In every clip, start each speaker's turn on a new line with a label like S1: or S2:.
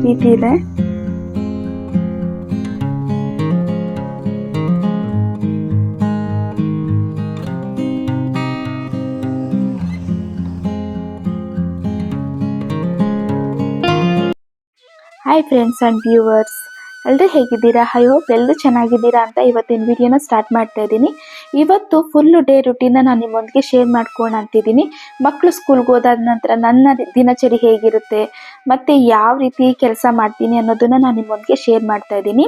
S1: ರೀತಿ ಇದೆ. Hi friends and viewers, ಎಲ್ಲರೂ ಹೇಗಿದ್ದೀರಾ? ಐ ಹೋಪ್ ಎಲ್ಲರೂ ಚೆನ್ನಾಗಿದ್ದೀರಾ ಅಂತ ಇವತ್ತಿನ ವಿಡಿಯೋನ ಸ್ಟಾರ್ಟ್ ಮಾಡ್ತಾ ಇದ್ದೀನಿ. ಇವತ್ತು ಫುಲ್ ಡೇ ರುಟೀನ ನಾನು ನಿಮ್ಮೊಂದಿಗೆ ಶೇರ್ ಮಾಡ್ಕೊಂಡು ಅಂತಿದ್ದೀನಿ. ಮಕ್ಕಳು ಸ್ಕೂಲ್ಗೆ ಹೋದಾದ ನಂತರ ನನ್ನ ದಿನಚರಿ ಹೇಗಿರುತ್ತೆ ಮತ್ತು ಯಾವ ರೀತಿ ಕೆಲಸ ಮಾಡ್ತೀನಿ ಅನ್ನೋದನ್ನು ನಾನು ನಿಮ್ಮೊಂದಿಗೆ ಶೇರ್ ಮಾಡ್ತಾ ಇದ್ದೀನಿ.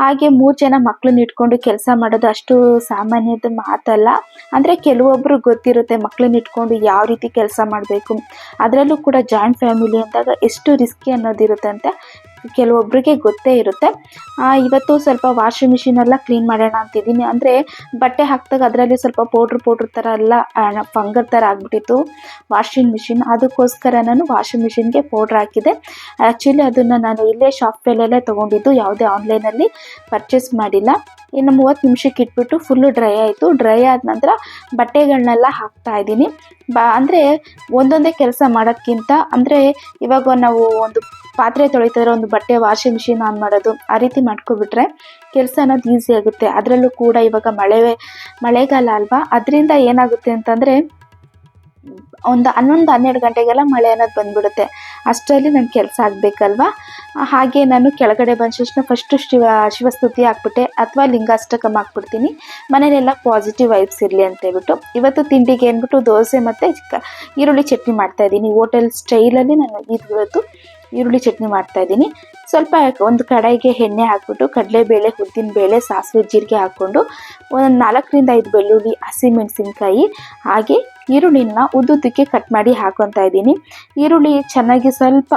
S1: ಹಾಗೆ 3 ಜನ ಮಕ್ಕಳನ್ನ ಇಟ್ಕೊಂಡು ಕೆಲಸ ಮಾಡೋದು ಅಷ್ಟು ಸಾಮಾನ್ಯದ ಮಾತಲ್ಲ. ಅಂದರೆ ಕೆಲವೊಬ್ಬರು ಗೊತ್ತಿರುತ್ತೆ ಮಕ್ಕಳನ್ನ ಇಟ್ಕೊಂಡು ಯಾವ ರೀತಿ ಕೆಲಸ ಮಾಡಬೇಕು, ಅದರಲ್ಲೂ ಕೂಡ ಜಾಯಿಂಟ್ ಫ್ಯಾಮಿಲಿ ಅಂದಾಗ ಎಷ್ಟು ರಿಸ್ಕಿ ಅನ್ನೋದಿರುತ್ತೆ ಅಂತ ಕೆಲವೊಬ್ಬರಿಗೆ ಗೊತ್ತೇ ಇರುತ್ತೆ. ಇವತ್ತು ಸ್ವಲ್ಪ ವಾಷಿಂಗ್ ಮಿಷಿನೆಲ್ಲ ಕ್ಲೀನ್ ಮಾಡೋಣ ಅಂತಿದ್ದೀನಿ. ಅಂದರೆ ಬಟ್ಟೆ ಹಾಕಿದಾಗ ಅದರಲ್ಲಿ ಸ್ವಲ್ಪ ಪೌಡ್ರ್ ಥರ ಎಲ್ಲ ಫಂಗರ್ ಥರ ಆಗಿಬಿಟ್ಟಿತ್ತು ವಾಷಿಂಗ್ ಮಿಷಿನ್. ಅದಕ್ಕೋಸ್ಕರ ನಾನು ವಾಷಿಂಗ್ ಮಿಷಿನ್ಗೆ ಪೌಡ್ರ್ ಹಾಕಿದೆ. ಆ್ಯಕ್ಚುಲಿ ಅದನ್ನು ನಾನು ಇಲ್ಲೇ ಶಾಪಲ್ಲೇ ತೊಗೊಂಡಿದ್ದು, ಯಾವುದೇ ಆನ್ಲೈನಲ್ಲಿ ಪರ್ಚೇಸ್ ಮಾಡಿಲ್ಲ. ಇನ್ನು 30 ನಿಮಿಷಕ್ಕೆ ಇಟ್ಬಿಟ್ಟು ಫುಲ್ಲು ಡ್ರೈ ಆಯಿತು. ಡ್ರೈ ಆದ ನಂತರ ಬಟ್ಟೆಗಳನ್ನೆಲ್ಲ ಹಾಕ್ತಾ ಇದ್ದೀನಿ. ಅಂದರೆ ಒಂದೊಂದೇ ಕೆಲಸ ಮಾಡೋಕ್ಕಿಂತ, ಅಂದರೆ ಇವಾಗ ನಾವು ಒಂದು ಪಾತ್ರೆ ತೊಳಿತಿದ್ರೆ ಒಂದು ಬಟ್ಟೆ ವಾಷಿಂಗ್ ಮಿಷಿನ್ ಆನ್ ಮಾಡೋದು ಆ ರೀತಿ ಮಾಡ್ಕೊಬಿಟ್ರೆ ಕೆಲಸ ಅನ್ನೋದು ಈಸಿ ಆಗುತ್ತೆ. ಅದರಲ್ಲೂ ಕೂಡ ಇವಾಗ ಮಳೆಗಾಲ ಅಲ್ವಾ, ಅದರಿಂದ ಏನಾಗುತ್ತೆ ಅಂತಂದರೆ ಒಂದು 11-12 ಗಂಟೆಗೆಲ್ಲ ಮಳೆ ಅನ್ನೋದು ಬಂದ್ಬಿಡುತ್ತೆ. ಅಷ್ಟರಲ್ಲಿ ನನ್ನ ಕೆಲಸ ಆಗಬೇಕಲ್ವ. ಹಾಗೆ ನಾನು ಕೆಳಗಡೆ ಬಂದ ತಕ್ಷಣ ಫಸ್ಟು ಶಿವಸ್ತುತಿ ಹಾಕ್ಬಿಟ್ಟೆ ಅಥವಾ ಲಿಂಗಾಷ್ಟಕಂ ಹಾಕ್ಬಿಡ್ತೀನಿ. ಮನೇಲೆಲ್ಲ ಪಾಸಿಟಿವ್ ವೈಬ್ಸ್ ಇರಲಿ ಅಂತೇಳ್ಬಿಟ್ಟು ಇವತ್ತು ತಿಂಡಿಗೆ ಅಂದ್ಬಿಟ್ಟು ದೋಸೆ ಮತ್ತು ಈರುಳ್ಳಿ ಚಟ್ನಿ ಮಾಡ್ತಾಯಿದ್ದೀನಿ. ಹೋಟೆಲ್ ಸ್ಟೈಲಲ್ಲಿ ನಾನು ಇವತ್ತು ಈರುಳ್ಳಿ ಚಟ್ನಿ ಮಾಡ್ತಾಯಿದ್ದೀನಿ. ಸ್ವಲ್ಪ ಒಂದು ಕಡಾಯಿಗೆ ಎಣ್ಣೆ ಹಾಕ್ಬಿಟ್ಟು ಕಡಲೆಬೇಳೆ, ಉದ್ದಿನಬೇಳೆ, ಸಾಸಿವೆ, ಜೀರಿಗೆ ಹಾಕ್ಕೊಂಡು ಒಂದು 4-5 ಬೆಳ್ಳುಳ್ಳಿ, ಹಸಿಮೆಣಸಿನ್ಕಾಯಿ ಹಾಗೆ ಈರುಳ್ಳಿನ ಉದ್ದುದ್ದಕ್ಕೆ ಕಟ್ ಮಾಡಿ ಹಾಕ್ಕೊತಾ ಇದ್ದೀನಿ. ಈರುಳ್ಳಿ ಚೆನ್ನಾಗಿ ಸ್ವಲ್ಪ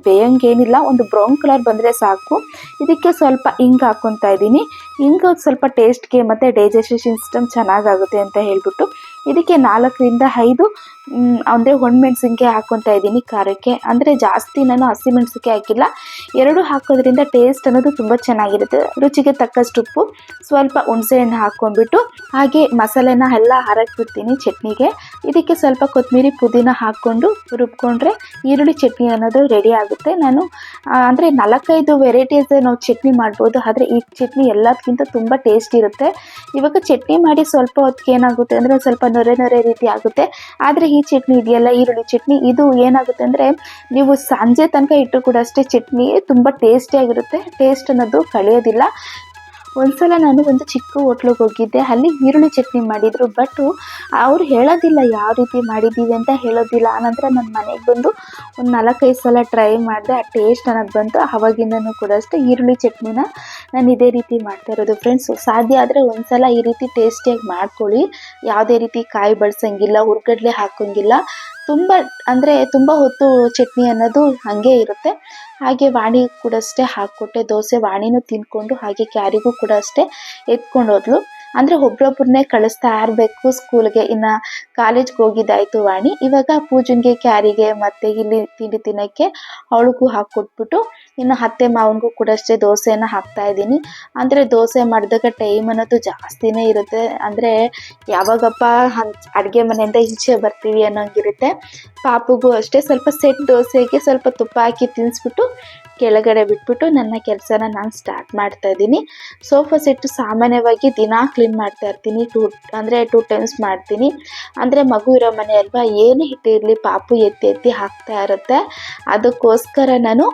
S1: ಬೇಯೋಂಗೇನಿಲ್ಲ, ಒಂದು ಬ್ರೌನ್ ಕಲರ್ ಬಂದರೆ ಸಾಕು. ಇದಕ್ಕೆ ಸ್ವಲ್ಪ ಹಿಂಗೆ ಹಾಕ್ಕೊತಾ ಇದ್ದೀನಿ. ಹಿಂಗೆ ಸ್ವಲ್ಪ ಟೇಸ್ಟ್ಗೆ ಮತ್ತು ಡೈಜೆಷನ್ ಸಿಸ್ಟಮ್ ಚೆನ್ನಾಗಾಗುತ್ತೆ ಅಂತ ಹೇಳ್ಬಿಟ್ಟು ಇದಕ್ಕೆ 4-5 ಅಂದರೆ ಒಣಮೆಣಸಿನ್ಕಾಯಿ ಹಾಕ್ಕೊತಾ ಇದ್ದೀನಿ ಖಾರಕ್ಕೆ. ಅಂದರೆ ಜಾಸ್ತಿ ನಾನು ಹಸಿಮೆಣಸಿನ್ಕಾಯಿ ಹಾಕಿಲ್ಲ, 2 ಹಾಕೋದ್ರಿಂದ ಟೇಸ್ಟ್ ಅನ್ನೋದು ತುಂಬ ಚೆನ್ನಾಗಿರುತ್ತೆ. ರುಚಿಗೆ ತಕ್ಕಷ್ಟು ಉಪ್ಪು, ಸ್ವಲ್ಪ ಹುಣಸೆಹಣ್ಣು ಹಾಕ್ಕೊಂಡ್ಬಿಟ್ಟು ಹಾಗೆ ಮಸಾಲೆನ ಎಲ್ಲ ಹಾರಾಕ್ಬಿಡ್ತೀನಿ ಚಟ್ನಿಗೆ. ಇದಕ್ಕೆ ಸ್ವಲ್ಪ ಕೊತ್ತಂಬರಿ, ಪುದೀನ ಹಾಕ್ಕೊಂಡು ರುಬ್ಕೊಂಡ್ರೆ ಈರುಳ್ಳಿ ಚಟ್ನಿ ಅನ್ನೋದು ರೆಡಿ ಆಗುತ್ತೆ. ನಾನು ಅಂದರೆ 4-5 ವೆರೈಟೀಸ್ ನಾವು ಚಟ್ನಿ ಮಾಡ್ಬೋದು, ಆದರೆ ಈ ಚಟ್ನಿ ಎಲ್ಲದಕ್ಕಿಂತ ತುಂಬ ಟೇಸ್ಟ್ ಇರುತ್ತೆ. ಇವಾಗ ಚಟ್ನಿ ಮಾಡಿ ಸ್ವಲ್ಪ ಹೊತ್ತಿಗೆ ಏನಾಗುತ್ತೆ ಅಂದರೆ ಸ್ವಲ್ಪ ನೊರೆ ರೀತಿ ಆಗುತ್ತೆ. ಆದರೆ ಈ ಚಟ್ನಿ ಇದೆಯಲ್ಲ, ಈರುಳ್ಳಿ ಚಟ್ನಿ, ಇದು ಏನಾಗುತ್ತೆ ಅಂದರೆ ನೀವು ಸಂಜೆ ತನಕ ಇಟ್ಟರು ಕೂಡ ಅಷ್ಟೇ ಚಟ್ನಿ ತುಂಬ ಟೇಸ್ಟಿಯಾಗಿರುತ್ತೆ. ಟೇಸ್ಟ್ ಅನ್ನೋದು ಕಳೆಯೋದಿಲ್ಲ. ಒಂದ್ಸಲ ನಾನು ಒಂದು ಚಿಕ್ಕ ಹೋಟ್ಲಿಗೆ ಹೋಗಿದ್ದೆ, ಅಲ್ಲಿ ಈರುಳ್ಳಿ ಚಟ್ನಿ ಮಾಡಿದರು. ಬಟ್ ಅವ್ರು ಹೇಳೋದಿಲ್ಲ ಯಾವ ರೀತಿ ಮಾಡಿದ್ದೀವಿ ಅಂತ ಹೇಳೋದಿಲ್ಲ. ಆನಂತರ ನನ್ನ ಮನೆಗೆ ಬಂದು ಒಂದು 4-5 ಸಲ ಟ್ರೈ ಮಾಡಿದೆ, ಆ ಟೇಸ್ಟ್ ಅನ್ನೋದು ಬಂತು. ಆವಾಗಿಂದನೂ ಕೂಡ ಅಷ್ಟೇ ಈರುಳ್ಳಿ ಚಟ್ನಿನ ನಾನು ಇದೇ ರೀತಿ ಮಾಡ್ತಾ ಇರೋದು. ಫ್ರೆಂಡ್ಸ್, ಸಾಧ್ಯ ಆದರೆ ಒಂದು ಸಲ ಈ ರೀತಿ ಟೇಸ್ಟಿಯಾಗಿ ಮಾಡ್ಕೊಳ್ಳಿ. ಯಾವುದೇ ರೀತಿ ಕಾಯಿ ಬಳಸೋಂಗಿಲ್ಲ, ಹುರ್ಗಡ್ಲೆ ಹಾಕೋಂಗಿಲ್ಲ. ತುಂಬ ಹೊತ್ತು ಚಟ್ನಿ ಅನ್ನೋದು ಹಾಗೆ ಇರುತ್ತೆ. ಹಾಗೆ ವಾಣಿ ಕೂಡ ಅಷ್ಟೇ ಹಾಕ್ಕೊಟ್ಟೆ. ದೋಸೆ ವಾಣಿನೂ ತಿಂದ್ಕೊಂಡು ಹಾಗೆ ಕ್ಯಾರಿಗೂ ಕೂಡ ಅಷ್ಟೇ ಎತ್ಕೊಂಡು ಹೋದ್ಲು. ಅಂದರೆ ಒಬ್ರೊಬ್ಬರನ್ನೇ ಕಳಿಸ್ತಾ ಇರಬೇಕು ಸ್ಕೂಲ್ಗೆ. ಇನ್ನು ಕಾಲೇಜ್ಗೆ ಹೋಗಿದ್ದಾಯಿತು ವಾಣಿ. ಇವಾಗ ಪೂಜನ್ಗೆ, ಕ್ಯಾರಿಗೆ ಮತ್ತು ಇಲ್ಲಿ ತಿಂಡಿ ತಿನ್ನೋಕ್ಕೆ ಅವಳಿಗೂ ಹಾಕ್ಕೊಟ್ಬಿಟ್ಟು ಇನ್ನು ಅತ್ತೆ ಮಾವನಿಗೂ ಕೂಡ ಅಷ್ಟೇ ದೋಸೆನ ಹಾಕ್ತಾಯಿದ್ದೀನಿ. ಅಂದರೆ ದೋಸೆ ಮಾಡಿದಾಗ ಟೈಮ್ ಅನ್ನೋದು ಜಾಸ್ತಿನೇ ಇರುತ್ತೆ. ಅಂದರೆ ಯಾವಾಗಪ್ಪ ಅಡುಗೆ ಮನೆಯಿಂದ ಈಚೆ ಬರ್ತೀವಿ ಅನ್ನೋಂಗಿರುತ್ತೆ. ಪಾಪುಗೂ ಅಷ್ಟೇ ಸ್ವಲ್ಪ ಸೆಟ್ ದೋಸೆಗೆ ಸ್ವಲ್ಪ ತುಪ್ಪ ಹಾಕಿ ತಿನ್ನಿಸ್ಬಿಟ್ಟು ಕೆಳಗಡೆ ಬಿಟ್ಬಿಟ್ಟು ನನ್ನ ಕೆಲಸನ ನಾನು ಸ್ಟಾರ್ಟ್ ಮಾಡ್ತಾಯಿದ್ದೀನಿ. ಸೋಫಾ ಸೆಟ್ಟು ಸಾಮಾನ್ಯವಾಗಿ ದಿನ ಕ್ಲೀನ್ ಮಾಡ್ತಾ ಇರ್ತೀನಿ. 2 ಟೈಮ್ಸ್ ಮಾಡ್ತೀನಿ. ಅಂದರೆ ಮಗು ಇರೋ ಮನೆ ಅಲ್ವಾ, ಏನೇ ಇಟ್ಟಿರಲಿ ಪಾಪು ಎತ್ತಿ ಹಾಕ್ತಾ ಇರುತ್ತೆ. ಅದಕ್ಕೋಸ್ಕರ ನಾನು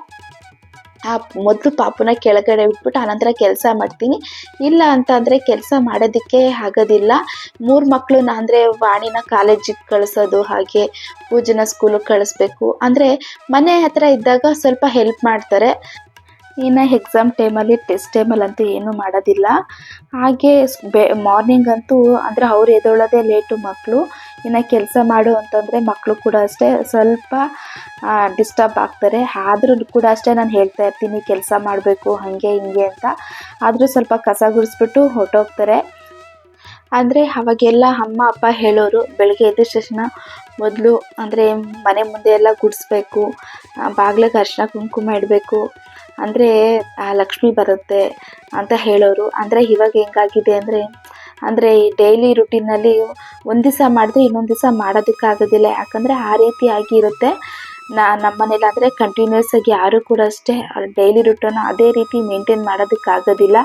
S1: ಮೊದಲು ಪಾಪುನ ಕೆಳಗಡೆ ಬಿಟ್ಬಿಟ್ಟು ಆನಂತರ ಕೆಲಸ ಮಾಡ್ತೀನಿ. ಇಲ್ಲ ಅಂತಂದರೆ ಕೆಲಸ ಮಾಡೋದಕ್ಕೆ ಆಗೋದಿಲ್ಲ. 3 ಮಕ್ಕಳನ್ನ ಅಂದರೆ ವಾಣಿನ ಕಾಲೇಜಿಗೆ ಕಳಿಸೋದು, ಹಾಗೆ ಪೂಜನ ಸ್ಕೂಲಿಗೆ ಕಳಿಸ್ಬೇಕು. ಅಂದರೆ ಮನೆ ಹತ್ರ ಇದ್ದಾಗ ಸ್ವಲ್ಪ ಹೆಲ್ಪ್ ಮಾಡ್ತಾರೆ. ಇನ್ನು ಎಕ್ಸಾಮ್ ಟೈಮಲ್ಲಿ, ಟೆಸ್ಟ್ ಟೈಮಲ್ಲಂತೂ ಏನೂ ಮಾಡೋದಿಲ್ಲ. ಹಾಗೆ ಮಾರ್ನಿಂಗ್ ಅಂತೂ ಅಂದರೆ ಅವ್ರು ಎದ್ದೇಳೋದೇ ಲೇಟು ಮಕ್ಕಳು. ಇನ್ನು ಕೆಲಸ ಮಾಡು ಅಂತಂದರೆ ಮಕ್ಕಳು ಕೂಡ ಅಷ್ಟೇ ಸ್ವಲ್ಪ ಡಿಸ್ಟರ್ಬ್ ಆಗ್ತಾರೆ. ಆದರೂ ಕೂಡ ಅಷ್ಟೇ ನಾನು ಹೇಳ್ತಾ ಇರ್ತೀನಿ ಕೆಲಸ ಮಾಡಬೇಕು ಹಾಗೆ ಹಿಂಗೆ ಅಂತ. ಆದರೂ ಸ್ವಲ್ಪ ಕಸ ಗುಡಿಸ್ಬಿಟ್ಟು ಹೊರಟೋಗ್ತಾರೆ. ಅಂದರೆ ಅವಾಗೆಲ್ಲ ಅಮ್ಮ ಅಪ್ಪ ಹೇಳೋರು, ಬೆಳಗ್ಗೆ ಎದ್ದ ತಕ್ಷಣ ಮೊದಲು ಅಂದರೆ ಮನೆ ಮುಂದೆ ಎಲ್ಲ ಗುಡಿಸ್ಬೇಕು, ಬಾಗಿಲಿಗೆ ಅರಿಶಿನ ಕುಂಕುಮ ಇಡಬೇಕು, ಅಂದರೆ ಲಕ್ಷ್ಮಿ ಬರುತ್ತೆ ಅಂತ ಹೇಳೋರು. ಅಂದರೆ ಇವಾಗ ಹೆಂಗಾಗಿದೆ ಅಂದರೆ ಡೈಲಿ ರುಟೀನಲ್ಲಿ ಒಂದು ದಿವಸ ಮಾಡಿದ್ರೆ ಇನ್ನೊಂದು ದಿವಸ ಮಾಡೋದಕ್ಕಾಗೋದಿಲ್ಲ. ಯಾಕಂದರೆ ಆ ರೀತಿ ಆಗಿರುತ್ತೆ. ನಮ್ಮ ಮನೇಲಿ ಆದರೆ ಕಂಟಿನ್ಯೂಸ್ ಆಗಿ ಯಾರು ಕೂಡ ಅಷ್ಟೇ ಡೈಲಿ ರೂಟನ್ನು ಅದೇ ರೀತಿ ಮೇಂಟೈನ್ ಮಾಡೋದಕ್ಕಾಗೋದಿಲ್ಲ.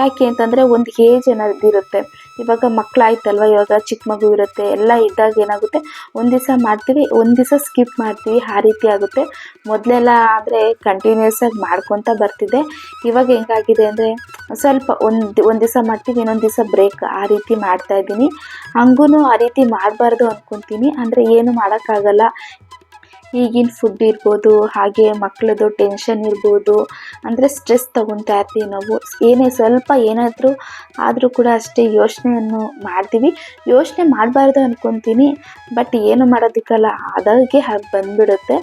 S1: ಯಾಕೆ ಅಂತಂದರೆ ಒಂದು ಏಜ್ ಅನ್ನೋದಿರುತ್ತೆ. ಇವಾಗ ಮಕ್ಕಳಾಯ್ತಲ್ವ, ಇವಾಗ ಚಿಕ್ಕ ಮಗು ಇರುತ್ತೆ, ಎಲ್ಲ ಇದ್ದಾಗ ಏನಾಗುತ್ತೆ, ಒಂದು ದಿವಸ ಮಾಡ್ತೀವಿ, ಒಂದು ದಿವಸ ಸ್ಕಿಪ್ ಮಾಡ್ತೀವಿ, ಆ ರೀತಿ ಆಗುತ್ತೆ. ಮೊದಲೆಲ್ಲ ಆದರೆ ಕಂಟಿನ್ಯೂಸ್ ಆಗಿ ಮಾಡ್ಕೊತ ಬರ್ತಿದ್ದೆ. ಇವಾಗ ಹೆಂಗಾಗಿದೆ ಅಂದರೆ ಸ್ವಲ್ಪ ಒಂದು ದಿವಸ ಮಾಡ್ತೀವಿ, ಇನ್ನೊಂದು ದಿವಸ ಬ್ರೇಕ್, ಆ ರೀತಿ ಮಾಡ್ತಾಯಿದ್ದೀನಿ. ಹಂಗೂ ಆ ರೀತಿ ಮಾಡಬಾರ್ದು ಅಂದ್ಕೊತೀನಿ. ಅಂದರೆ ಏನು ಮಾಡೋಕ್ಕಾಗಲ್ಲ. ಈಗಿನ ಫುಡ್ ಇರ್ಬೋದು, ಹಾಗೆ ಮಕ್ಕಳದ್ದು ಟೆನ್ಷನ್ ಇರ್ಬೋದು, ಅಂದರೆ ಸ್ಟ್ರೆಸ್ ತೊಗೊತಾ ಇರ್ತೀವಿ ನಾವು. ಸ್ವಲ್ಪ ಏನಾದರೂ ಆದರೂ ಕೂಡ ಅಷ್ಟೇ ಯೋಚನೆಯನ್ನು ಮಾಡ್ತೀವಿ. ಯೋಚನೆ ಮಾಡಬಾರ್ದು ಅಂದ್ಕೊತೀನಿ, ಬಟ್ ಏನು ಮಾಡೋದಕ್ಕಲ್ಲ, ಆದಾಗೆ ಹಾಗೆ ಬಂದುಬಿಡುತ್ತೆ.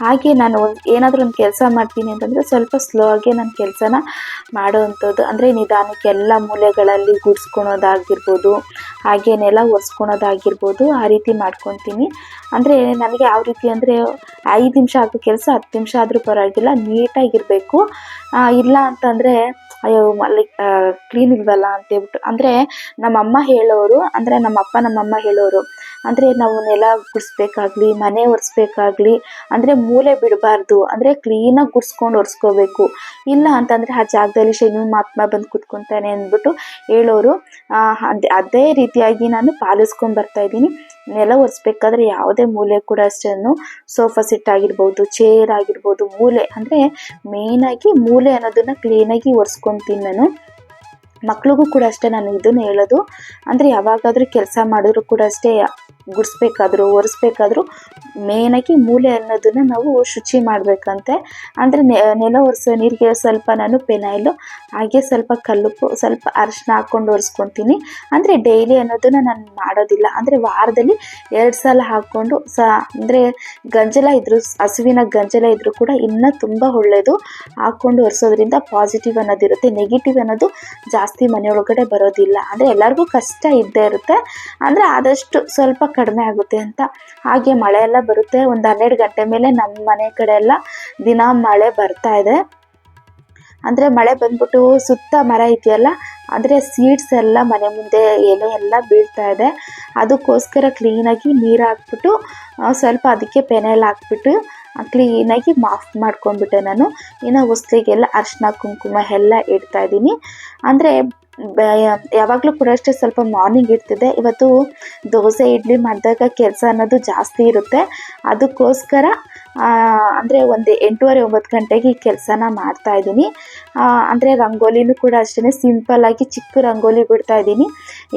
S1: ಹಾಗೆ ನಾನು ಏನಾದರೂ ಒಂದು ಕೆಲಸ ಮಾಡ್ತೀನಿ ಅಂತಂದರೆ ಸ್ವಲ್ಪ ಸ್ಲೋ ಆಗಿ ನನ್ನ ಕೆಲಸನ ಮಾಡೋವಂಥದ್ದು. ಅಂದರೆ ನಿಧಾನಕ್ಕೆ ಎಲ್ಲ ಮೂಲೆಗಳಲ್ಲಿ ಗುಡಿಸ್ಕೊಳೋದಾಗಿರ್ಬೋದು, ಹಾಗೆ ನೆಲ ಒರೆಸ್ಕೊಳೋದಾಗಿರ್ಬೋದು, ಆ ರೀತಿ ಮಾಡ್ಕೊತೀನಿ. ಅಂದರೆ ನನಗೆ ಯಾವ ರೀತಿ ಅಂದರೆ 5 ನಿಮಿಷ ಆಗೋ ಕೆಲಸ 10 ನಿಮಿಷ ಆದರೂ ಪರವಾಗಿಲ್ಲ, ನೀಟಾಗಿರಬೇಕು. ಇಲ್ಲ ಅಂತಂದರೆ ಅಯ್ಯೋ ಅಲ್ಲಿ ಕ್ಲೀನ್ ಇಲ್ವಲ್ಲ ಅಂತೇಳ್ಬಿಟ್ಟು, ಅಂದರೆ ನಮ್ಮಮ್ಮ ಹೇಳೋರು, ಅಂದರೆ ನಮ್ಮಪ್ಪ ನಮ್ಮಮ್ಮ ಹೇಳೋರು, ಅಂದರೆ ನಾವು ನೆಲ ಗುಡಿಸ್ಬೇಕಾಗ್ಲಿ, ಮನೆ ಒರೆಸ್ಬೇಕಾಗ್ಲಿ, ಅಂದರೆ ಮೂಲೆ ಬಿಡಬಾರ್ದು, ಅಂದರೆ ಕ್ಲೀನಾಗಿ ಗುಡಿಸ್ಕೊಂಡು ಒರೆಸ್ಕೋಬೇಕು. ಇಲ್ಲ ಅಂತಂದರೆ ಆ ಜಾಗದಲ್ಲಿ ಶನಿ ಮಹಾತ್ಮ ಬಂದು ಕೂತ್ಕೊತಾನೆ ಅಂದ್ಬಿಟ್ಟು ಹೇಳೋರು. ಅದೇ ರೀತಿಯಾಗಿ ನಾನು ಪಾಲಿಸ್ಕೊಂಡು ಬರ್ತಾಯಿದ್ದೀನಿ. ನೆಲ ಒರೆಸ್ಬೇಕಾದ್ರೆ ಯಾವುದೇ ಮೂಲೆ ಕೂಡ ಅಷ್ಟೇ, ಸೋಫಾ ಸೆಟ್ ಆಗಿರ್ಬೋದು, ಚೇರ್ ಆಗಿರ್ಬೋದು, ಮೂಲೆ ಅಂದರೆ ಮೇಯ್ನಾಗಿ ಮೂಲೆ ಅನ್ನೋದನ್ನು ಕ್ಲೀನಾಗಿ ಒರೆಸ್ಕೊತೀನಿ ನಾನು. ಮಕ್ಳಿಗೂ ಕೂಡ ಅಷ್ಟೇ ನಾನು ಇದನ್ನು ಹೇಳೋದು. ಅಂದರೆ ಯಾವಾಗಾದರೂ ಕೆಲಸ ಮಾಡಿದ್ರು ಕೂಡ ಅಷ್ಟೇ, ಗುಡಿಸ್ಬೇಕಾದ್ರೂ ಒರೆಸ್ಬೇಕಾದ್ರೂ ಮೇಯ್ನಾಗಿ ಮೂಲೆ ಅನ್ನೋದನ್ನು ನಾವು ಶುಚಿ ಮಾಡಬೇಕಂತೆ. ಅಂದರೆ ನೆಲ ಒರೆಸೋ ನೀರಿಗೆ ಸ್ವಲ್ಪ ನಾನು ಪೆನೈಲು, ಹಾಗೆ ಸ್ವಲ್ಪ ಕಲ್ಲುಪ್ಪು, ಸ್ವಲ್ಪ ಅರಿಶಿನ ಹಾಕ್ಕೊಂಡು ಒರೆಸ್ಕೊತೀನಿ. ಅಂದರೆ ಡೈಲಿ ಅನ್ನೋದನ್ನು ನಾನು ಮಾಡೋದಿಲ್ಲ. ಅಂದರೆ ವಾರದಲ್ಲಿ 2 ಸಲ ಹಾಕ್ಕೊಂಡು ಅಂದರೆ ಗಂಜಲ ಇದ್ದರೂ, ಹಸುವಿನ ಗಂಜಲ ಇದ್ದರೂ ಕೂಡ ಇನ್ನೂ ತುಂಬ ಒಳ್ಳೆಯದು. ಹಾಕ್ಕೊಂಡು ಒರೆಸೋದ್ರಿಂದ ಪಾಸಿಟಿವ್ ಅನ್ನೋದಿರುತ್ತೆ, ನೆಗೆಟಿವ್ ಅನ್ನೋದು ಜಾಸ್ತಿ ಮನೆಯೊಳಗಡೆ ಬರೋದಿಲ್ಲ. ಅಂದರೆ ಎಲ್ಲರಿಗೂ ಕಷ್ಟ ಇದ್ದೇ ಇರುತ್ತೆ, ಅಂದರೆ ಆದಷ್ಟು ಸ್ವಲ್ಪ ಕಡಿಮೆ ಆಗುತ್ತೆ ಅಂತ. ಹಾಗೆ ಮಳೆ ಎಲ್ಲ ಬರುತ್ತೆ. ಒಂದು 12 ಗಂಟೆ ಮೇಲೆ ನಮ್ಮ ಮನೆ ಕಡೆ ಎಲ್ಲ ದಿನ ಮಳೆ ಬರ್ತಾ ಇದೆ. ಅಂದರೆ ಮಳೆ ಬಂದ್ಬಿಟ್ಟು ಸುತ್ತ ಮರ ಇದೆಯಲ್ಲ, ಅಂದರೆ ಸೀಡ್ಸ್ ಎಲ್ಲ ಮನೆ ಮುಂದೆ ಎಲೆ ಎಲ್ಲ ಬೀಳ್ತಾ ಇದೆ. ಅದಕ್ಕೋಸ್ಕರ ಕ್ಲೀನಾಗಿ ನೀರು ಹಾಕ್ಬಿಟ್ಟು ಸ್ವಲ್ಪ ಅದಕ್ಕೆ ಪೆನೈಲ್ ಹಾಕ್ಬಿಟ್ಟು ಕ್ಲೀನಾಗಿ ಮಾಫ್ ಮಾಡ್ಕೊಂಡ್ಬಿಟ್ಟೆ ನಾನು. ಇನ್ನು ಹೊಸ್ಲಿಗೆಲ್ಲ ಅರಿಶಿನ ಕುಂಕುಮ ಎಲ್ಲ ಇಡ್ತಾಯಿದ್ದೀನಿ. ಅಂದರೆ ಯಾವಾಗಲೂ ಕೂಡ ಅಷ್ಟೇ ಸ್ವಲ್ಪ ಮಾರ್ನಿಂಗ್ ಇಡ್ತಿದ್ದೆ. ಇವತ್ತು ದೋಸೆ ಇಡ್ಲಿ ಮಾಡಿದಾಗ ಕೆಲಸ ಅನ್ನೋದು ಜಾಸ್ತಿ ಇರುತ್ತೆ. ಅದಕ್ಕೋಸ್ಕರ ಅಂದರೆ ಒಂದು 8:30-9 ಗಂಟೆಗೆ ಈ ಕೆಲಸನ ಮಾಡ್ತಾಯಿದ್ದೀನಿ. ಅಂದರೆ ರಂಗೋಲಿನೂ ಕೂಡ ಅಷ್ಟೇ ಸಿಂಪಲ್ಲಾಗಿ ಚಿಕ್ಕ ರಂಗೋಲಿ ಬಿಡ್ತಾಯಿದ್ದೀನಿ.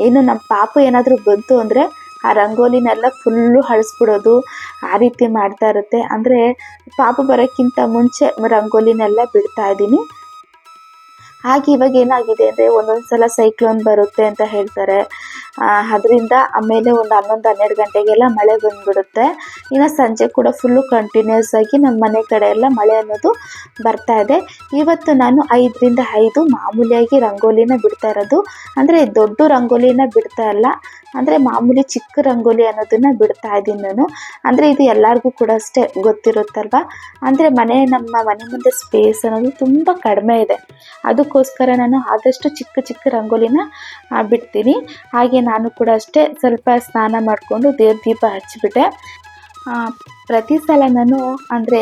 S1: ಏನು ನಮ್ಮ ಪಾಪು ಏನಾದರೂ ಬಂತು ಅಂದರೆ ಆ ರಂಗೋಲಿನೆಲ್ಲ ಫುಲ್ಲು ಅಳಿಸ್ಬಿಡೋದು, ಆ ರೀತಿ ಮಾಡ್ತಾ ಇರುತ್ತೆ. ಅಂದರೆ ಪಾಪು ಬರೋಕ್ಕಿಂತ ಮುಂಚೆ ರಂಗೋಲಿನೆಲ್ಲ ಬಿಡ್ತಾಯಿದ್ದೀನಿ. ಹಾಗೆ ಇವಾಗ ಏನಾಗಿದೆ ಅಂದರೆ ಒಂದೊಂದು ಸಲ ಸೈಕ್ಲೋನ್ ಬರುತ್ತೆ ಅಂತ ಹೇಳ್ತಾರೆ. ಅದರಿಂದ ಆಮೇಲೆ ಒಂದು 11-12 ಗಂಟೆಗೆಲ್ಲ ಮಳೆ ಬಂದುಬಿಡುತ್ತೆ. ಇನ್ನು ಸಂಜೆ ಕೂಡ ಫುಲ್ಲು ಕಂಟಿನ್ಯೂಸ್ ಆಗಿ ನಮ್ಮ ಮನೆ ಕಡೆ ಎಲ್ಲ ಮಳೆ ಅನ್ನೋದು ಬರ್ತಾ ಇದೆ. ಇವತ್ತು ನಾನು 5ರಿಂದ 5 ಮಾಮೂಲಿಯಾಗಿ ರಂಗೋಲಿನ ಬಿಡ್ತಾ ಇರೋದು. ಅಂದರೆ ದೊಡ್ಡ ರಂಗೋಲಿನ ಬಿಡ್ತಾ ಇಲ್ಲ, ಅಂದರೆ ಮಾಮೂಲಿ ಚಿಕ್ಕ ರಂಗೋಲಿ ಅನ್ನೋದನ್ನು ಬಿಡ್ತಾ ಇದ್ದೀನಿ ನಾನು. ಅಂದರೆ ಇದು ಎಲ್ಲರಿಗೂ ಕೂಡ ಅಷ್ಟೇ ಗೊತ್ತಿರುತ್ತಲ್ವ. ಅಂದರೆ ನಮ್ಮ ಮನೆ ಮುಂದೆ ಸ್ಪೇಸ್ ಅನ್ನೋದು ತುಂಬ ಕಡಿಮೆ ಇದೆ. ಅದಕ್ಕೋಸ್ಕರ ನಾನು ಆದಷ್ಟು ಚಿಕ್ಕ ಚಿಕ್ಕ ರಂಗೋಲಿನ ಬಿಡ್ತೀನಿ. ಹಾಗೆ ನಾನು ಕೂಡ ಅಷ್ಟೇ ಸ್ವಲ್ಪ ಸ್ನಾನ ಮಾಡಿಕೊಂಡು ದೇವ್ರ ದೀಪ ಹಚ್ಚಿಬಿಟ್ಟೆ. ಪ್ರತಿ ಸಲ ನಾನು ಅಂದರೆ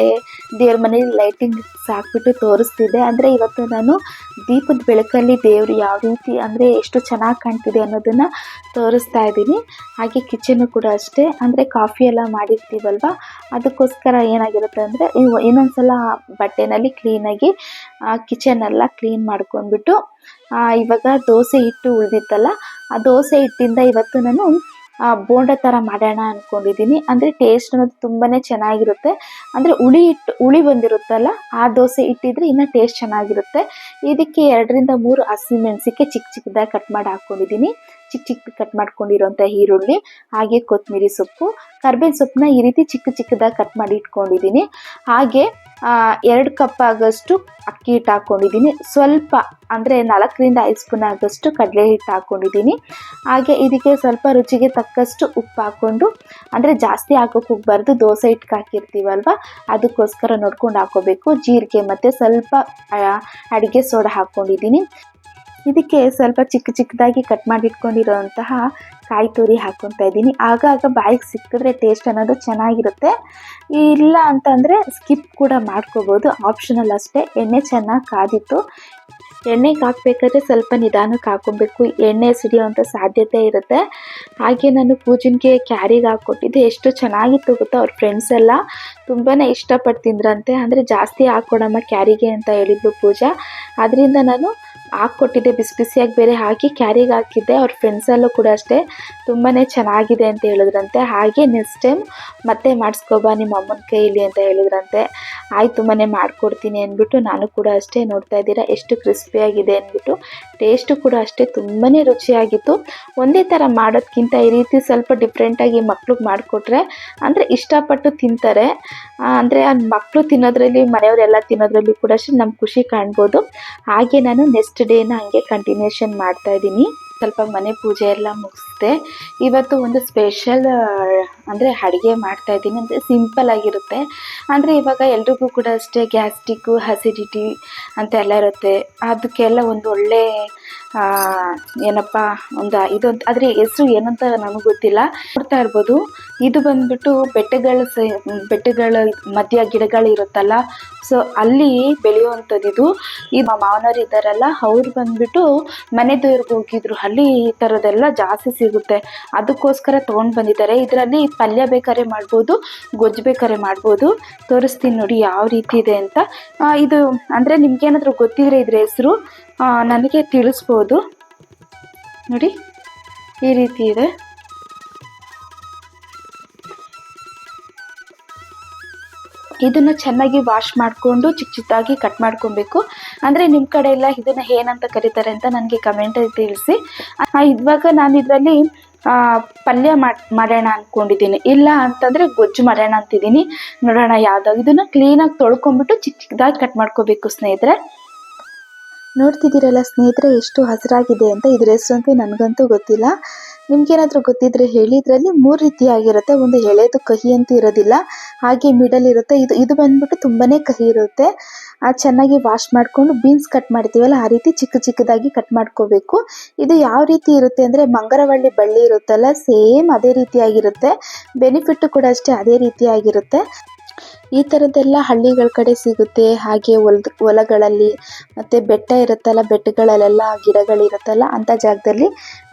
S1: ದೇವ್ರ ಮನೇಲಿ ಲೈಟಿಂಗ್ ಹಾಕ್ಬಿಟ್ಟು ತೋರಿಸ್ತಿದ್ದೆ. ಅಂದರೆ ಇವತ್ತು ನಾನು ದೀಪದ ಬೆಳಕಲ್ಲಿ ದೇವರು ಯಾವ ರೀತಿ ಅಂದರೆ ಎಷ್ಟು ಚೆನ್ನಾಗಿ ಕಾಣ್ತಿದೆ ಅನ್ನೋದನ್ನು ತೋರಿಸ್ತಾ ಇದ್ದೀನಿ. ಹಾಗೆ ಕಿಚನ್ನು ಕೂಡ ಅಷ್ಟೇ, ಅಂದರೆ ಕಾಫಿ ಎಲ್ಲ ಮಾಡಿರ್ತೀವಲ್ವ, ಅದಕ್ಕೋಸ್ಕರ ಏನಾಗಿರುತ್ತೆ ಅಂದರೆ ಇನ್ನೊಂದು ಸಲ ಬಟ್ಟೆನಲ್ಲಿ ಕ್ಲೀನಾಗಿ ಕಿಚನ್ನೆಲ್ಲ ಕ್ಲೀನ್ ಮಾಡ್ಕೊಂಡ್ಬಿಟ್ಟು ಇವಾಗ ದೋಸೆ ಹಿಟ್ಟು ಉಳಿದಿತ್ತಲ್ಲ, ಆ ದೋಸೆ ಹಿಟ್ಟಿಂದ ಇವತ್ತು ನಾನು ಬೋಂಡ ಥರ ಮಾಡೋಣ ಅಂದ್ಕೊಂಡಿದ್ದೀನಿ. ಅಂದರೆ ಟೇಸ್ಟ್ ಅನ್ನೋದು ತುಂಬಾ ಚೆನ್ನಾಗಿರುತ್ತೆ. ಅಂದರೆ ಹುಳಿ ಬಂದಿರುತ್ತಲ್ಲ, ಆ ದೋಸೆ ಇಟ್ಟಿದ್ರೆ ಇನ್ನೂ ಟೇಸ್ಟ್ ಚೆನ್ನಾಗಿರುತ್ತೆ. ಇದಕ್ಕೆ 2-3 ಹಸಿಮೆಣಸಿಗೆ ಚಿಕ್ಕ ಚಿಕ್ಕದಾಗಿ ಕಟ್ ಮಾಡಿ ಹಾಕ್ಕೊಂಡಿದ್ದೀನಿ. ಚಿಕ್ಕ ಕಟ್ ಮಾಡ್ಕೊಂಡಿರೋಂಥ ಈರುಳ್ಳಿ, ಹಾಗೆ ಕೊತ್ತಂಬರಿ ಸೊಪ್ಪು, ಕರ್ಬೇವಿನ ಸೊಪ್ಪನ್ನ ಈ ರೀತಿ ಚಿಕ್ಕ ಚಿಕ್ಕದಾಗಿ ಕಟ್ ಮಾಡಿ ಇಟ್ಕೊಂಡಿದ್ದೀನಿ. ಹಾಗೆ 2 ಕಪ್ ಆಗೋಷ್ಟು ಅಕ್ಕಿ ಹಿಟ್ಟು ಹಾಕ್ಕೊಂಡಿದ್ದೀನಿ. ಸ್ವಲ್ಪ ಅಂದರೆ 4-5 ಸ್ಪೂನ್ ಆಗೋಷ್ಟು ಕಡಲೆ ಹಿಟ್ಟು ಹಾಕ್ಕೊಂಡಿದ್ದೀನಿ. ಹಾಗೆ ಇದಕ್ಕೆ ಸ್ವಲ್ಪ ರುಚಿಗೆ ತಕ್ಕಷ್ಟು ಉಪ್ಪು ಹಾಕ್ಕೊಂಡು, ಅಂದರೆ ಜಾಸ್ತಿ ಹಾಕೋಕೆ ಹೋಗಬಾರ್ದು, ದೋಸೆ ಹಿಟ್ಟಿಗೆ ಹಾಕಿರ್ತೀವಲ್ವ, ಅದಕ್ಕೋಸ್ಕರ ನೋಡ್ಕೊಂಡು ಹಾಕ್ಕೋಬೇಕು. ಜೀರಿಗೆ ಮತ್ತು ಸ್ವಲ್ಪ ಅಡುಗೆ ಸೋಡಾ ಹಾಕ್ಕೊಂಡಿದ್ದೀನಿ. ಇದಕ್ಕೆ ಸ್ವಲ್ಪ ಚಿಕ್ಕ ಚಿಕ್ಕದಾಗಿ ಕಟ್ ಮಾಡಿ ಇಟ್ಕೊಂಡಿರೋಂತಹ ಕಾಯಿ ತುರಿ ಹಾಕ್ಕೊತಾ ಇದ್ದೀನಿ. ಆಗಾಗ ಬಾಯಿಗೆ ಸಿಕ್ಕಿದ್ರೆ ಟೇಸ್ಟ್ ಅನ್ನೋದು ಚೆನ್ನಾಗಿರುತ್ತೆ. ಇಲ್ಲ ಅಂತಂದರೆ ಸ್ಕಿಪ್ ಕೂಡ ಮಾಡ್ಕೋಬೋದು, ಆಪ್ಷನಲ್ ಅಷ್ಟೇ. ಎಣ್ಣೆ ಚೆನ್ನಾಗಿ ಕಾದಿತ್ತು. ಎಣ್ಣೆಗೆ ಹಾಕ್ಬೇಕಾದ್ರೆ ಸ್ವಲ್ಪ ನಿಧಾನಕ್ಕೆ ಹಾಕ್ಕೊಬೇಕು, ಎಣ್ಣೆ ಸಿಡಿಯೋವಂಥ ಸಾಧ್ಯತೆ ಇರುತ್ತೆ. ಹಾಗೆ ನಾನು ಪೂಜನ್ಗೆ ಕ್ಯಾರಿಗೆ ಹಾಕ್ಕೊಟ್ಟಿದ್ದೆ. ಎಷ್ಟು ಚೆನ್ನಾಗಿತ್ತು ಗೊತ್ತಾ, ಅವ್ರ ಫ್ರೆಂಡ್ಸ್ ಎಲ್ಲ ತುಂಬಾ ಇಷ್ಟಪಟ್ಟು ತಿಂದ್ರಂತೆ. ಅಂದರೆ ಜಾಸ್ತಿ ಹಾಕ್ಕೊಡಮ್ಮ ಕ್ಯಾರಿಗೆ ಅಂತ ಹೇಳಿದ್ಲು ಪೂಜಾ. ಅದರಿಂದ ನಾನು ಹಾಕ್ಕೊಟ್ಟಿದ್ದೆ, ಬಿಸಿ ಬಿಸಿಯಾಗಿ ಬೇರೆ ಹಾಕಿ ಕ್ಯಾರಿಗೆ ಹಾಕಿದ್ದೆ. ಅವ್ರ ಫ್ರೆಂಡ್ಸಲ್ಲೂ ಕೂಡ ಅಷ್ಟೇ ತುಂಬಾ ಚೆನ್ನಾಗಿದೆ ಅಂತ ಹೇಳಿದ್ರಂತೆ. ಹಾಗೆ ನೆಕ್ಸ್ಟ್ ಟೈಮ್ ಮತ್ತೆ ಮಾಡಿಸ್ಕೊಬಾ ನಿಮ್ಮ ಅಮ್ಮನ ಕೈಯಲ್ಲಿ ಅಂತ ಹೇಳಿದ್ರಂತೆ. ಆಯಿತು ಮನೆ ಮಾಡಿಕೊಡ್ತೀನಿ ಅಂದ್ಬಿಟ್ಟು ನಾನು ಕೂಡ ಅಷ್ಟೇ. ನೋಡ್ತಾ ಇದ್ದೀರಾ ಎಷ್ಟು ಕ್ರಿಸ್ಪಿಯಾಗಿದೆ ಅಂದ್ಬಿಟ್ಟು. ಟೇಸ್ಟು ಕೂಡ ಅಷ್ಟೇ ತುಂಬಾ ರುಚಿಯಾಗಿತ್ತು. ಒಂದೇ ಥರ ಮಾಡೋದಕ್ಕಿಂತ ಈ ರೀತಿ ಸ್ವಲ್ಪ ಡಿಫ್ರೆಂಟಾಗಿ ಮಕ್ಳಿಗೆ ಮಾಡಿಕೊಟ್ರೆ ಅಂದರೆ ಇಷ್ಟಪಟ್ಟು ತಿಂತಾರೆ. ಅಂದರೆ ಮಕ್ಕಳು ತಿನ್ನೋದ್ರಲ್ಲಿ, ಮನೆಯವರೆಲ್ಲ ತಿನ್ನೋದ್ರಲ್ಲಿ ಕೂಡ ಅಷ್ಟೇ ನಮ್ಗೆ ಖುಷಿ ಕಾಣ್ಬೋದು. ಹಾಗೆ ನಾನು ನೆಕ್ಸ್ಟ್ ಡೇನ ಹಾಗೆ ಕಂಟಿನ್ಯೂಷನ್ ಮಾಡ್ತಾಯಿದ್ದೀನಿ. ಸ್ವಲ್ಪ ಮನೆ ಪೂಜೆ ಎಲ್ಲ ಮುಗಿಸ್ದೆ. ಇವತ್ತು ಒಂದು ಸ್ಪೆಷಲ್ ಅಂದರೆ ಅಡುಗೆ ಮಾಡ್ತಾಯಿದ್ದೀನಿ. ಅಂದರೆ ಸಿಂಪಲ್ ಆಗಿರುತ್ತೆ. ಅಂದರೆ ಇವಾಗ ಎಲ್ರಿಗೂ ಕೂಡ ಅಷ್ಟೇ ಗ್ಯಾಸ್ಟ್ರಿಕ್ಕು, ಅಸಿಡಿಟಿ ಅಂತೆಲ್ಲ ಇರುತ್ತೆ. ಅದಕ್ಕೆಲ್ಲ ಒಂದು ಒಳ್ಳೆ ಏನಪ್ಪ ಒಂದು ಇದೊಂದು, ಆದರೆ ಹೆಸರು ಏನಂತ ನಮಗೆ ಗೊತ್ತಿಲ್ಲ. ನೋಡ್ತಾ ಇರ್ಬೋದು, ಇದು ಬಂದ್ಬಿಟ್ಟು ಬೆಟ್ಟಗಳ ಮಧ್ಯ ಗಿಡಗಳು ಇರುತ್ತಲ್ಲ, ಸೊ ಅಲ್ಲಿ ಬೆಳೆಯುವಂಥದ್ದು ಇದು. ಈ ಮಾವನವ್ರು ಇದ್ದಾರಲ್ಲ, ಅವ್ರು ಬಂದ್ಬಿಟ್ಟು ಮನೆ ದೇವ್ರಿಗೆ ಹೋಗಿದ್ರು. ಅಲ್ಲಿ ಈ ಥರದ್ದೆಲ್ಲ ಜಾಸ್ತಿ ಸಿಗುತ್ತೆ, ಅದಕ್ಕೋಸ್ಕರ ತೊಗೊಂಡು ಬಂದಿದ್ದಾರೆ. ಇದರಲ್ಲಿ ಪಲ್ಯ ಬೇಕಾದ್ರೆ ಮಾಡ್ಬೋದು, ಗೊಜ್ಜು ಬೇಕಾದ್ರೆ ಮಾಡ್ಬೋದು. ತೋರಿಸ್ತೀನಿ ನೋಡಿ ಯಾವ ರೀತಿ ಇದೆ ಅಂತ. ಇದು ಅಂದರೆ ನಿಮ್ಗೇನಾದರೂ ಗೊತ್ತಿದ್ರೆ ಇದ್ರ ಹೆಸರು ನನಗೆ ತಿಳಿಸ್ಬೋದು. ನೋಡಿ ಈ ರೀತಿ ಇದೆ. ಇದನ್ನು ಚೆನ್ನಾಗಿ ವಾಶ್ ಮಾಡಿಕೊಂಡು ಚಿಕ್ಕ ಚಿಕ್ಕದಾಗಿ ಕಟ್ ಮಾಡ್ಕೊಬೇಕು. ಅಂದರೆ ನಿಮ್ಮ ಕಡೆ ಎಲ್ಲ ಇದನ್ನು ಏನಂತ ಕರೀತಾರೆ ಅಂತ ನನಗೆ ಕಮೆಂಟಲ್ಲಿ ತಿಳಿಸಿ. ಇವಾಗ ನಾನು ಇದರಲ್ಲಿ ಪಲ್ಯ ಮಾಡೋಣ ಅಂದ್ಕೊಂಡಿದ್ದೀನಿ. ಇಲ್ಲ ಅಂತಂದರೆ ಗೊಜ್ಜು ಮಾಡೋಣ ಅಂತಿದ್ದೀನಿ. ನೋಡೋಣ ಯಾವ್ದಾದ್ರು. ಇದನ್ನು ಕ್ಲೀನಾಗಿ ತೊಳ್ಕೊಂಬಿಟ್ಟು ಚಿಕ್ಕ ಚಿಕ್ಕದಾಗಿ ಕಟ್ ಮಾಡ್ಕೋಬೇಕು ಸ್ನೇಹಿತರೆ. ನೋಡ್ತಿದ್ದೀರಲ್ಲ ಸ್ನೇಹಿತರೆ ಎಷ್ಟು ಹಸಿರಾಗಿದೆ ಅಂತ. ಇದ್ರ ಹೆಸರಂತೂ ನನಗಂತೂ ಗೊತ್ತಿಲ್ಲ, ನಿಮ್ಗೇನಾದರೂ ಗೊತ್ತಿದ್ರೆ ಹೇಳಿ. ಇದರಲ್ಲಿ 3 ರೀತಿಯಾಗಿರುತ್ತೆ. ಒಂದು ಎಳೆದು ಕಹಿ ಅಂತೂ ಇರೋದಿಲ್ಲ, ಹಾಗೆ ಮಿಡಲ್ ಇರುತ್ತೆ. ಇದು ಬಂದ್ಬಿಟ್ಟು ತುಂಬಾ ಕಹಿ ಇರುತ್ತೆ. ಚೆನ್ನಾಗಿ ವಾಶ್ ಮಾಡಿಕೊಂಡು ಬೀನ್ಸ್ ಕಟ್ ಮಾಡ್ತೀವಲ್ಲ ಆ ರೀತಿ ಚಿಕ್ಕ ಚಿಕ್ಕದಾಗಿ ಕಟ್ ಮಾಡ್ಕೋಬೇಕು. ಇದು ಯಾವ ರೀತಿ ಇರುತ್ತೆ ಅಂದರೆ ಮಂಗರವಳ್ಳಿ ಬಳ್ಳಿ ಇರುತ್ತಲ್ಲ, ಸೇಮ್ ಅದೇ ರೀತಿಯಾಗಿರುತ್ತೆ. ಬೆನಿಫಿಟ್ಟು ಕೂಡ ಅಷ್ಟೇ ಅದೇ ರೀತಿಯಾಗಿರುತ್ತೆ. ಈ ಥರದ್ದೆಲ್ಲ ಹಳ್ಳಿಗಳ ಕಡೆ ಸಿಗುತ್ತೆ. ಹಾಗೆ ಹೊಲಗಳಲ್ಲಿ ಮತ್ತು ಬೆಟ್ಟ ಇರುತ್ತಲ್ಲ, ಬೆಟ್ಟಗಳಲ್ಲೆಲ್ಲ ಗಿಡಗಳಿರುತ್ತಲ್ಲ ಅಂಥ ಜಾಗದಲ್ಲಿ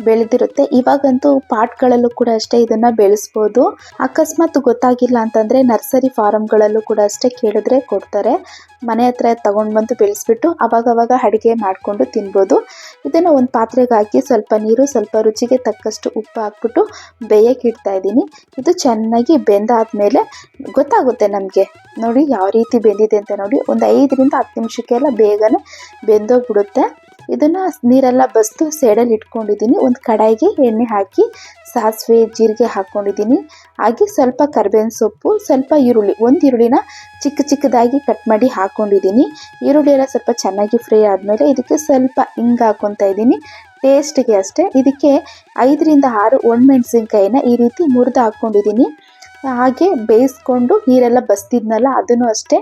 S1: ಬೆಳೆದಿರುತ್ತೆ. ಇವಾಗಂತೂ ಪಾಟ್ಗಳಲ್ಲೂ ಕೂಡ ಅಷ್ಟೇ ಇದನ್ನು ಬೆಳೆಸ್ಬೋದು. ಅಕಸ್ಮಾತ್ ಗೊತ್ತಾಗಿಲ್ಲ ಅಂತಂದರೆ ನರ್ಸರಿ ಫಾರಮ್ಗಳಲ್ಲೂ ಕೂಡ ಅಷ್ಟೇ ಕೇಳಿದ್ರೆ ಕೊಡ್ತಾರೆ. ಮನೆ ಹತ್ರ ತಗೊಂಡು ಬಂದು ಬೆಳೆಸ್ಬಿಟ್ಟು ಅವಾಗವಾಗ ಅಡುಗೆ ಮಾಡಿಕೊಂಡು ತಿನ್ಬೋದು. ಇದನ್ನು ಒಂದು ಪಾತ್ರೆಗೆ ಹಾಕಿ ಸ್ವಲ್ಪ ನೀರು, ಸ್ವಲ್ಪ ರುಚಿಗೆ ತಕ್ಕಷ್ಟು ಉಪ್ಪು ಹಾಕ್ಬಿಟ್ಟು ಬೇಯಕ್ಕೆ ಇಡ್ತಾ ಇದ್ದೀನಿ. ಇದು ಚೆನ್ನಾಗಿ ಬೆಂದಾದ್ಮೇಲೆ ಗೊತ್ತಾಗುತ್ತೆ ನಮಗೆ. ನೋಡಿ ಯಾವ ರೀತಿ ಬೆಂದಿದೆ ಅಂತ ನೋಡಿ. ಒಂದು 5 ರಿಂದ 10 ನಿಮಿಷಕ್ಕೆಲ್ಲ ಬೇಗನೆ ಬೆಂದೋಗ್ಬಿಡುತ್ತೆ. ಇದನ್ನು ನೀರೆಲ್ಲ ಬಸ್ದು ಸೈಡಲ್ಲಿ ಇಟ್ಕೊಂಡಿದ್ದೀನಿ. ಒಂದು ಕಡಾಯಿಗೆ ಎಣ್ಣೆ ಹಾಕಿ ಸಾಸಿವೆ ಜೀರಿಗೆ ಹಾಕ್ಕೊಂಡಿದ್ದೀನಿ. ಹಾಗೆ ಸ್ವಲ್ಪ ಕರಿಬೇವಿನ ಸೊಪ್ಪು, ಸ್ವಲ್ಪ ಈರುಳ್ಳಿ, ಒಂದು ಈರುಳ್ಳಿನ ಚಿಕ್ಕ ಚಿಕ್ಕದಾಗಿ ಕಟ್ ಮಾಡಿ ಹಾಕ್ಕೊಂಡಿದ್ದೀನಿ. ಈರುಳ್ಳಿ ಎಲ್ಲ ಸ್ವಲ್ಪ ಚೆನ್ನಾಗಿ ಫ್ರೈ ಆದಮೇಲೆ ಇದಕ್ಕೆ ಸ್ವಲ್ಪ ಹಿಂಗೆ ಹಾಕ್ಕೊತಾ ಇದ್ದೀನಿ, ಟೇಸ್ಟಿಗೆ ಅಷ್ಟೇ. ಇದಕ್ಕೆ 5 ರಿಂದ 6 ಒಣಮೆಣಸಿನ್ಕಾಯಿನ ಈ ರೀತಿ ಮುರಿದು ಹಾಕ್ಕೊಂಡಿದ್ದೀನಿ. ಹಾಗೆ ಬೇಯಿಸ್ಕೊಂಡು ನೀರೆಲ್ಲ ಬಸ್ತಿದ್ನಲ್ಲ ಅದನ್ನು ಅಷ್ಟೇ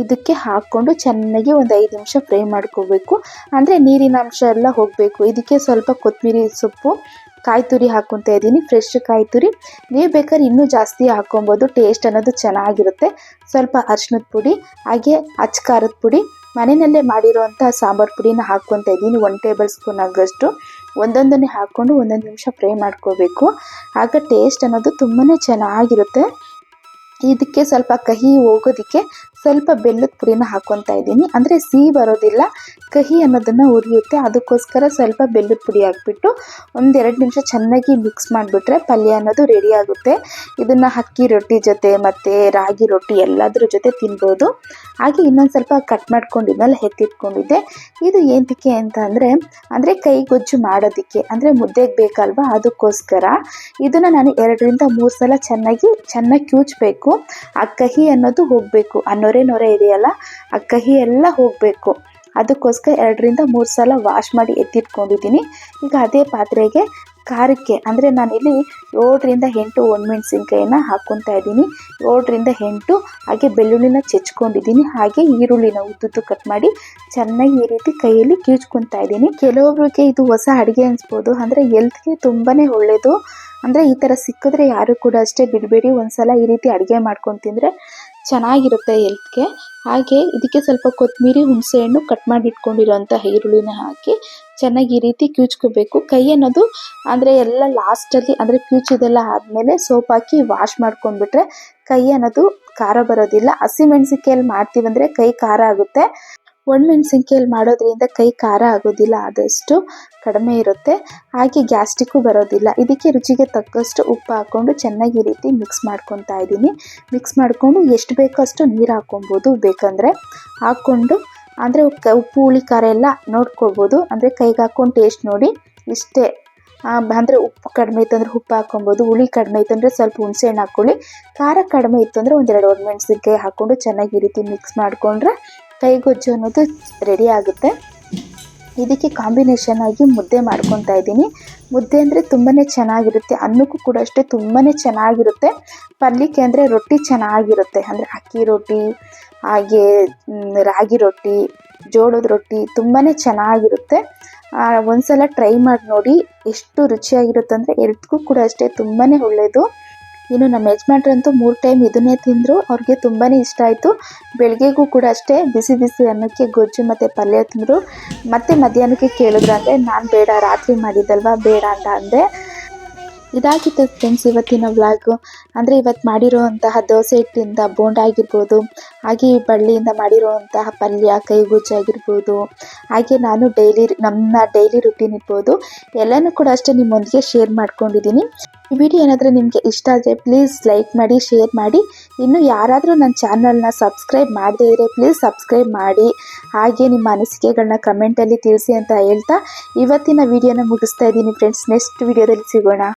S1: ಇದಕ್ಕೆ ಹಾಕ್ಕೊಂಡು ಚೆನ್ನಾಗಿ ಒಂದು 5 ನಿಮಿಷ ಫ್ರೈ ಮಾಡ್ಕೋಬೇಕು. ಅಂದರೆ ನೀರಿನ ಅಂಶ ಎಲ್ಲ ಹೋಗಬೇಕು. ಇದಕ್ಕೆ ಸ್ವಲ್ಪ ಕೊತ್ತಂಬರಿ ಸೊಪ್ಪು, ಕಾಯಿ ತುರಿ ಹಾಕ್ಕೊತಾ ಇದ್ದೀನಿ, ಫ್ರೆಶ್ ಕಾಯಿ ತುರಿ. ನೀವು ಬೇಕಾದ್ರೆ ಇನ್ನೂ ಜಾಸ್ತಿ ಹಾಕ್ಕೊಬೋದು, ಟೇಸ್ಟ್ ಅನ್ನೋದು ಚೆನ್ನಾಗಿರುತ್ತೆ. ಸ್ವಲ್ಪ ಅರಿಶಿನದ ಪುಡಿ, ಹಾಗೆ ಅಚ್ಚ ಖಾರದ ಪುಡಿ, ಮನೆಯಲ್ಲೇ ಮಾಡಿರೋವಂಥ ಸಾಂಬಾರು ಪುಡಿನ ಹಾಕ್ಕೊತಾ ಇದ್ದೀನಿ 1 ಟೇಬಲ್ ಸ್ಪೂನ್ ಆಗೋಷ್ಟು. ಒಂದೊಂದನ್ನೇ ಹಾಕ್ಕೊಂಡು 1 ನಿಮಿಷ ಫ್ರೈ ಮಾಡ್ಕೋಬೇಕು. ಆಗ ಟೇಸ್ಟ್ ಅನ್ನೋದು ತುಂಬಾ ಚೆನ್ನಾಗಿರುತ್ತೆ. ಇದಕ್ಕೆ ಸ್ವಲ್ಪ ಕಹಿ ಹೋಗೋದಕ್ಕೆ ಸ್ವಲ್ಪ ಬೆಲ್ಲದ ಪುಡಿನ ಹಾಕ್ಕೊತಾ ಇದ್ದೀನಿ. ಅಂದರೆ ಸಿಹಿ ಬರೋದಿಲ್ಲ, ಕಹಿ ಅನ್ನೋದನ್ನು ಉರಿಯುತ್ತೆ. ಅದಕ್ಕೋಸ್ಕರ ಸ್ವಲ್ಪ ಬೆಲ್ಲದ ಪುಡಿ ಹಾಕ್ಬಿಟ್ಟು 1-2 ನಿಮಿಷ ಚೆನ್ನಾಗಿ ಮಿಕ್ಸ್ ಮಾಡಿಬಿಟ್ರೆ ಪಲ್ಯ ಅನ್ನೋದು ರೆಡಿ ಆಗುತ್ತೆ. ಇದನ್ನು ಅಕ್ಕಿ ರೊಟ್ಟಿ ಜೊತೆ ಮತ್ತು ರಾಗಿ ರೊಟ್ಟಿ ಎಲ್ಲದ್ರ ಜೊತೆ ತಿನ್ಬೋದು. ಹಾಗೆ ಇನ್ನೊಂದು ಸ್ವಲ್ಪ ಕಟ್ ಮಾಡ್ಕೊಂಡಿದ್ಮೇಲೆ ಎತ್ತಿಟ್ಕೊಂಡಿದ್ದೆ. ಇದು ಏನಕ್ಕೆ ಅಂತ ಅಂದರೆ ಕೈ ಗೊಜ್ಜು ಮಾಡೋದಕ್ಕೆ, ಅಂದರೆ ಮುದ್ದೆಗೆ ಬೇಕಲ್ವಾ, ಅದಕ್ಕೋಸ್ಕರ ಇದನ್ನು ನಾನು 2 ರಿಂದ 3 ಸಲ ಚೆನ್ನಾಗಿ ಕ್ಯೂಚಬೇಕು. ಆ ಕಹಿ ಅನ್ನೋದು ಹೋಗಬೇಕು, ಆ ನೊರೆ ಇದೆಯಲ್ಲ ಆ ಕಹಿ ಎಲ್ಲ ಹೋಗಬೇಕು. ಅದಕ್ಕೋಸ್ಕರ 2 ರಿಂದ 3 ಸಲ ವಾಶ್ ಮಾಡಿ ಎತ್ತಿಟ್ಕೊಂಡಿದ್ದೀನಿ. ಈಗ ಅದೇ ಪಾತ್ರೆಗೆ ಖಾರಕ್ಕೆ ಅಂದರೆ ನಾನಿಲ್ಲಿ 7ರಿಂದ 8 ಒಣಮೆಣಸಿನ್ಕಾಯಿನ ಹಾಕ್ಕೊತಾ ಇದ್ದೀನಿ. 7ರಿಂದ 8 ಹಾಗೆ ಬೆಳ್ಳುಳ್ಳಿನ ಚೆಚ್ಕೊಂಡಿದ್ದೀನಿ. ಹಾಗೆ ಈರುಳ್ಳಿನ ಉದ್ದುದ್ದು ಕಟ್ ಮಾಡಿ ಚೆನ್ನಾಗಿ ಈ ರೀತಿ ಕೈಯಲ್ಲಿ ಕಿವುಚ್ಕೊತಾ ಇದ್ದೀನಿ. ಕೆಲವೊಬ್ರಿಗೆ ಇದು ಹೊಸ ಅಡುಗೆ ಅನಿಸ್ಬೋದು, ಅಂದರೆ ಹೆಲ್ತ್ಗೆ ತುಂಬಾ ಒಳ್ಳೆಯದು. ಅಂದರೆ ಈ ಥರ ಸಿಕ್ಕಿದ್ರೆ ಯಾರು ಕೂಡ ಅಷ್ಟೇ ಬಿಡಬೇಡಿ, ಒಂದ್ಸಲ ಈ ರೀತಿ ಅಡುಗೆ ಮಾಡ್ಕೊಂಡು ತಿಂದರೆ ಚೆನ್ನಾಗಿರುತ್ತೆ ಹೆಲ್ತ್ಗೆ. ಹಾಗೆ ಇದಕ್ಕೆ ಸ್ವಲ್ಪ ಕೊತ್ತಂಬರಿ, ಹುಣಸೆಹಣ್ಣು, ಕಟ್ ಮಾಡಿ ಇಟ್ಕೊಂಡಿರೋಂಥ ಈರುಳ್ಳಿನ ಹಾಕಿ ಚೆನ್ನಾಗಿ ಈ ರೀತಿ ಕಿವುಚ್ಕೋಬೇಕು. ಕೈ ಅನ್ನೋದು ಅಂದರೆ ಎಲ್ಲ ಲಾಸ್ಟಲ್ಲಿ ಅಂದರೆ ಕಿವುಚಿದೆಲ್ಲ ಆದಮೇಲೆ ಸೋಪ್ ಹಾಕಿ ವಾಶ್ ಮಾಡ್ಕೊಂಡ್ಬಿಟ್ರೆ ಕೈ ಅನ್ನೋದು ಖಾರ ಬರೋದಿಲ್ಲ. ಹಸಿಮೆಣಸಿನ್ಕಾಯಲ್ಲಿ ಮಾಡ್ತೀವಂದರೆ ಕೈ ಖಾರ ಆಗುತ್ತೆ. ಒಣಮೆಣಸಿನ್ಕಾಯಲ್ಲಿ ಮಾಡೋದ್ರಿಂದ ಕೈ ಖಾರ ಆಗೋದಿಲ್ಲ, ಆದಷ್ಟು ಕಡಿಮೆ ಇರುತ್ತೆ. ಹಾಗೆ ಗ್ಯಾಸ್ಟ್ರಿಕ್ಕು ಬರೋದಿಲ್ಲ. ಇದಕ್ಕೆ ರುಚಿಗೆ ತಕ್ಕಷ್ಟು ಉಪ್ಪು ಹಾಕ್ಕೊಂಡು ಚೆನ್ನಾಗಿ ಈ ರೀತಿ ಮಿಕ್ಸ್ ಮಾಡ್ಕೊತಾ ಇದ್ದೀನಿ. ಮಿಕ್ಸ್ ಮಾಡಿಕೊಂಡು ಎಷ್ಟು ಬೇಕೋ ಅಷ್ಟು ನೀರು ಹಾಕ್ಕೊಬೋದು ಬೇಕಂದರೆ ಹಾಕ್ಕೊಂಡು, ಅಂದರೆ ಉಪ್ಪು ಹುಳಿ ಖಾರ ಎಲ್ಲ ನೋಡ್ಕೊಬೋದು. ಅಂದರೆ ಕೈಗೆ ಹಾಕ್ಕೊಂಡು ಟೇಸ್ಟ್ ನೋಡಿ ಇಷ್ಟೇ. ಅಂದರೆ ಉಪ್ಪು ಕಡಿಮೆ ಇತ್ತು ಅಂದರೆ ಉಪ್ಪು ಹಾಕ್ಕೊಬೋದು, ಹುಳಿ ಕಡಿಮೆ ಇತ್ತು ಅಂದರೆ ಸ್ವಲ್ಪ ಹುಣಸೆಹಣ್ಣು ಹಾಕ್ಕೊಳ್ಳಿ, ಖಾರ ಕಡಿಮೆ ಇತ್ತು ಅಂದರೆ 1-2 ಒಣಮೆಣಸಿನ್ಕಾಯಿ ಹಾಕ್ಕೊಂಡು ಚೆನ್ನಾಗಿ ಈ ರೀತಿ ಮಿಕ್ಸ್ ಮಾಡಿಕೊಂಡ್ರೆ ಕೈಗೊಜ್ಜು ಅನ್ನೋದು ರೆಡಿ ಆಗುತ್ತೆ. ಇದಕ್ಕೆ ಕಾಂಬಿನೇಷನ್ ಆಗಿ ಮುದ್ದೆ ಮಾಡ್ಕೊತಾ ಇದ್ದೀನಿ. ಮುದ್ದೆ ಅಂದರೆ ತುಂಬಾ ಚೆನ್ನಾಗಿರುತ್ತೆ, ಅನ್ನಕ್ಕೂ ಕೂಡ ಅಷ್ಟೇ ತುಂಬಾ ಚೆನ್ನಾಗಿರುತ್ತೆ. ಪಲ್ಯಕ್ಕೆ ಅಂದರೆ ರೊಟ್ಟಿ ಚೆನ್ನಾಗಿರುತ್ತೆ, ಅಂದರೆ ಅಕ್ಕಿ ರೊಟ್ಟಿ, ಹಾಗೆ ರಾಗಿ ರೊಟ್ಟಿ, ಜೋಳದ ರೊಟ್ಟಿ ತುಂಬಾ ಚೆನ್ನಾಗಿರುತ್ತೆ. ಒಂದ್ಸಲ ಟ್ರೈ ಮಾಡಿ ನೋಡಿ, ಎಷ್ಟು ರುಚಿಯಾಗಿರುತ್ತೆ ಅಂದರೆ ಹೆಲ್ತ್ಗೂ ಕೂಡ ಅಷ್ಟೇ ತುಂಬಾ ಒಳ್ಳೆಯದು. ಇನ್ನು ನಮ್ಮ ಯಜಮಾನ್ರಂತೂ 3 ಟೈಮ್ ಇದನ್ನೇ ತಿಂದರು, ಅವ್ರಿಗೆ ತುಂಬಾ ಇಷ್ಟ ಆಯಿತು. ಬೆಳಗ್ಗೆಗೂ ಕೂಡ ಅಷ್ಟೇ ಬಿಸಿ ಬಿಸಿ ಅನ್ನಕ್ಕೆ ಗೊಜ್ಜು ಮತ್ತು ಪಲ್ಯ ತಿಂದರು. ಮತ್ತು ಮಧ್ಯಾಹ್ನಕ್ಕೆ ಕೇಳಿದ್ರು, ಅಂದರೆ ನಾನು ಬೇಡ, ರಾತ್ರಿ ಮಾಡಿದ್ದಲ್ವ ಬೇಡ ಅಂತ ಅಂದೆ. ಇದಾಗಿತ್ತು ಫ್ರೆಂಡ್ಸ್ ಇವತ್ತಿನ ವ್ಲಾಗು. ಅಂದರೆ ಇವತ್ತು ಮಾಡಿರೋವಂತಹ ದೋಸೆ ಹಿಟ್ಟಿಂದ ಬೋಂಡ ಆಗಿರ್ಬೋದು, ಹಾಗೆ ಈ ಬಳ್ಳಿಯಿಂದ ಮಾಡಿರೋವಂತಹ ಪಲ್ಯ, ಕೈಗುಜ್ಜು ಆಗಿರ್ಬೋದು, ಹಾಗೆ ನಾನು ನಮ್ಮ ಡೈಲಿ ರುಟೀನ್ ಇರ್ಬೋದು ಎಲ್ಲನೂ ಕೂಡ ಅಷ್ಟೇ ನಿಮ್ಮೊಂದಿಗೆ ಶೇರ್ ಮಾಡ್ಕೊಂಡಿದ್ದೀನಿ. ಈ ವಿಡಿಯೋ ಏನಾದರೂ ನಿಮಗೆ ಇಷ್ಟ ಆದರೆ ಪ್ಲೀಸ್ ಲೈಕ್ ಮಾಡಿ, ಶೇರ್ ಮಾಡಿ. ಇನ್ನು ಯಾರಾದರೂ ನನ್ನ ಚಾನಲ್ನ ಸಬ್ಸ್ಕ್ರೈಬ್ ಮಾಡದೇ ಇದ್ದರೆ ಪ್ಲೀಸ್ ಸಬ್ಸ್ಕ್ರೈಬ್ ಮಾಡಿ. ಹಾಗೆ ನಿಮ್ಮ ಅನಿಸಿಕೆಗಳನ್ನ ಕಮೆಂಟಲ್ಲಿ ತಿಳಿಸಿ ಅಂತ ಹೇಳ್ತಾ ಇವತ್ತಿನ ವಿಡಿಯೋನ ಮುಗಿಸ್ತಾ ಇದ್ದೀನಿ ಫ್ರೆಂಡ್ಸ್. ನೆಕ್ಸ್ಟ್ ವಿಡಿಯೋದಲ್ಲಿ ಸಿಗೋಣ.